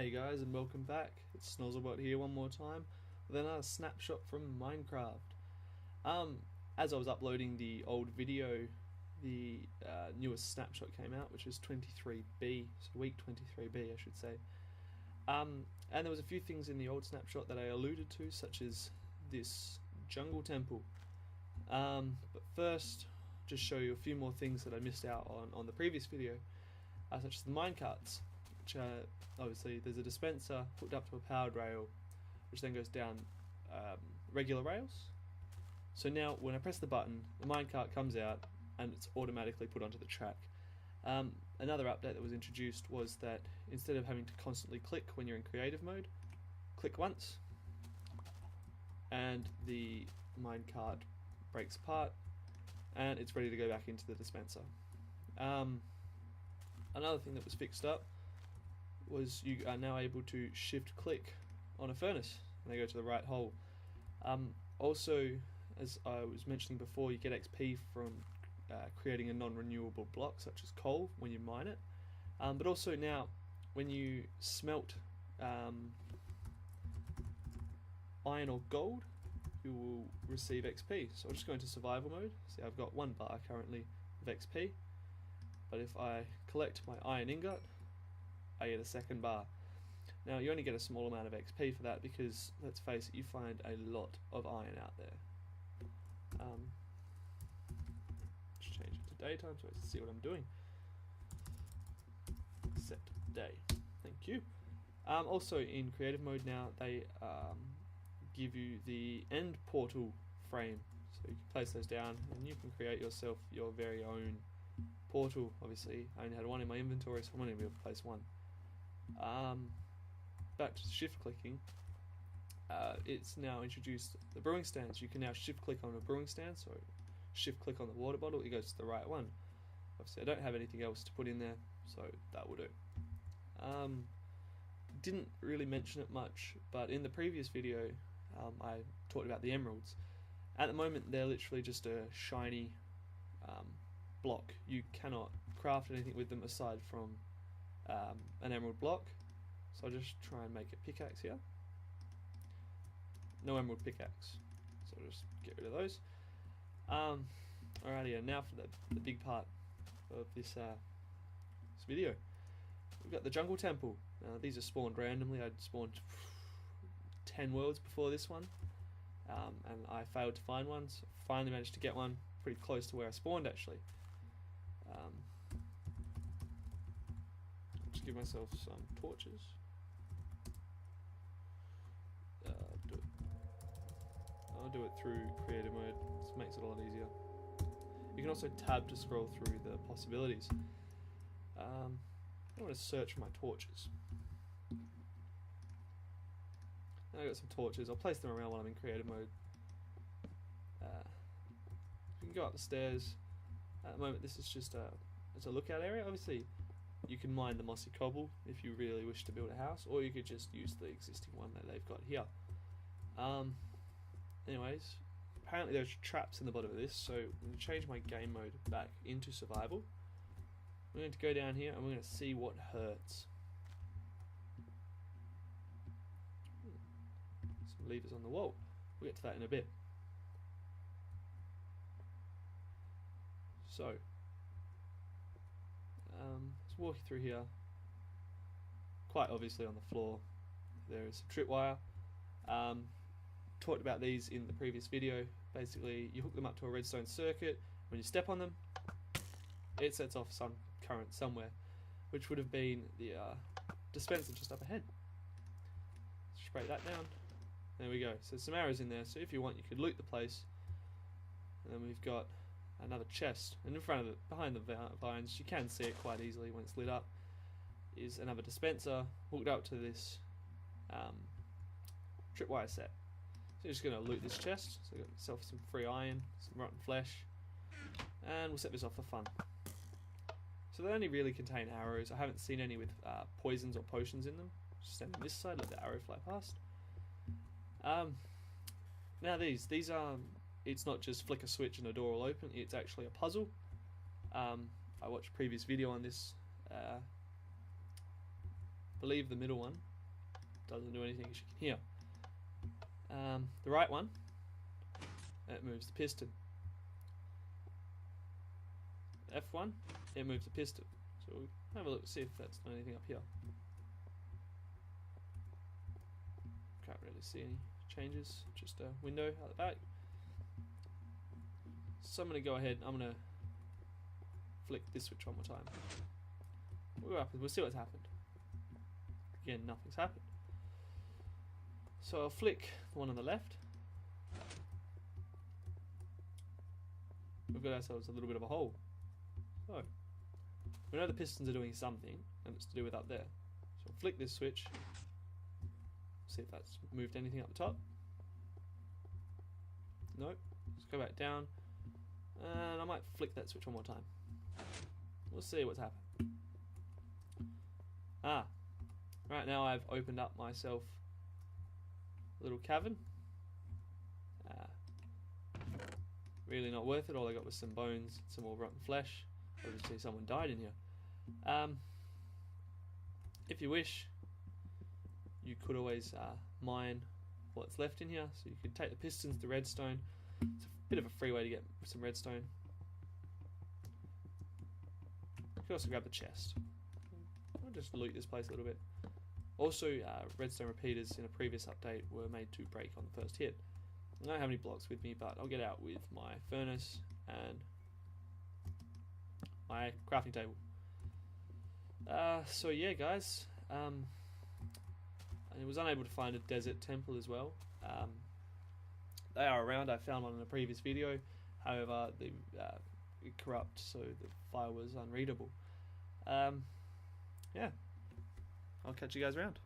Hey guys, and welcome back. It's Snozzlebot here one more time with another snapshot from Minecraft. As I was uploading the old video, the newest snapshot came out, which is 23B, so week 23B I should say. And there was a few things in the old snapshot that I alluded to, such as this jungle temple. But first, just show you a few more things that I missed out on the previous video, such as the minecarts. Which obviously there's a dispenser hooked up to a powered rail, which then goes down regular rails. So now when I press the button, the minecart comes out and it's automatically put onto the track. Another update that was introduced was that instead of having to constantly click when you're in creative mode, click once and the minecart breaks apart and it's ready to go back into the dispenser. Another thing that was fixed up was you are now able to shift click on a furnace and they go to the right hole. Also, as I was mentioning before, you get XP from creating a non-renewable block such as coal when you mine it, but also now when you smelt iron or gold, you will receive XP. So I'll just go into survival mode. See, I've got 1 bar currently of XP, but if I collect my iron ingot, I get a 2nd bar. Now you only get a small amount of XP for that because, let's face it, you find a lot of iron out there. Just change it to daytime so I can see what I'm doing. Set day. Thank you. Also in creative mode now they give you the end portal frame, so you can place those down and you can create yourself your very own portal. Obviously I only had 1 in my inventory, so I'm only able to place 1. Back to shift clicking, it's now introduced the brewing stands. You can now shift click on a brewing stand, so shift click on the water bottle, it goes to the right one. Obviously I don't have anything else to put in there, so that will do. Didn't really mention it much, but in the previous video I talked about the emeralds. At the moment they're literally just a shiny block. You cannot craft anything with them aside from an emerald block, so I'll just try and make a pickaxe here. No emerald pickaxe, so I'll just get rid of those. Alrighty, and now for the big part of this video. We've got the jungle temple. Now these are spawned randomly. I'd spawned 10 worlds before this one, and I failed to find one, so finally managed to get one pretty close to where I spawned actually. Just give myself some torches. I'll do it through creative mode. This makes it a lot easier. You can also tab to scroll through the possibilities. I want to search for my torches. Now I've got some torches. I'll place them around while I'm in creative mode. You can go up the stairs. At the moment this is just it's a lookout area. Obviously you can mine the mossy cobble if you really wish to build a house, or you could just use the existing one that they've got here. Anyways, apparently there's traps in the bottom of this, so I'm going to change my game mode back into survival. We're going to go down here and we're going to see what hurts. Some levers on the wall. We'll get to that in a bit. So let's walk you through here. Quite obviously on the floor there is some tripwire. Talked about these in the previous video. Basically you hook them up to a redstone circuit. When you step on them, it sets off some current somewhere, which would have been the dispenser just up ahead. Spray that down. There we go. So some arrows in there, so if you want you could loot the place. And then we've got another chest, and in front of it, behind the vines, you can see it quite easily when it's lit up, is another dispenser hooked up to this tripwire set. So you're just going to loot this chest. So you got yourself some free iron, some rotten flesh, and we'll set this off for fun. So they only really contain arrows. I haven't seen any with poisons or potions in them. Just stand on this side, let the arrow fly past. Now these are, it's not just flick a switch and a door will open, it's actually a puzzle. I watched a previous video on this, believe the middle one doesn't do anything, as you can hear. The right one, it moves the piston. F1, it moves the piston. So we'll have a look, see if that's done anything up here. Can't really see any changes, just a window out the back. So I'm going to go ahead, I'm going to flick this switch one more time. We'll see what's happened. Again, nothing's happened. So I'll flick the one on the left. We've got ourselves a little bit of a hole. So we know the pistons are doing something, and it's to do with up there. So I'll flick this switch. See if that's moved anything up the top. Nope. Let's go back down. And I might flick that switch one more time. We'll see what's happened. Right now I've opened up myself a little cavern. Really not worth it. All I got was some bones, some more rotten flesh. Obviously someone died in here. If you wish, you could always mine what's left in here. So you could take the pistons, the redstone. It's a bit of a free way to get some redstone. You could also grab the chest. I'll just loot this place a little bit. Also, redstone repeaters in a previous update were made to break on the first hit. I don't have any blocks with me, but I'll get out with my furnace and my crafting table. So yeah, guys, I was unable to find a desert temple as well. They are around. I found one in a previous video. However, they corrupt, so the file was unreadable. Yeah, I'll catch you guys around.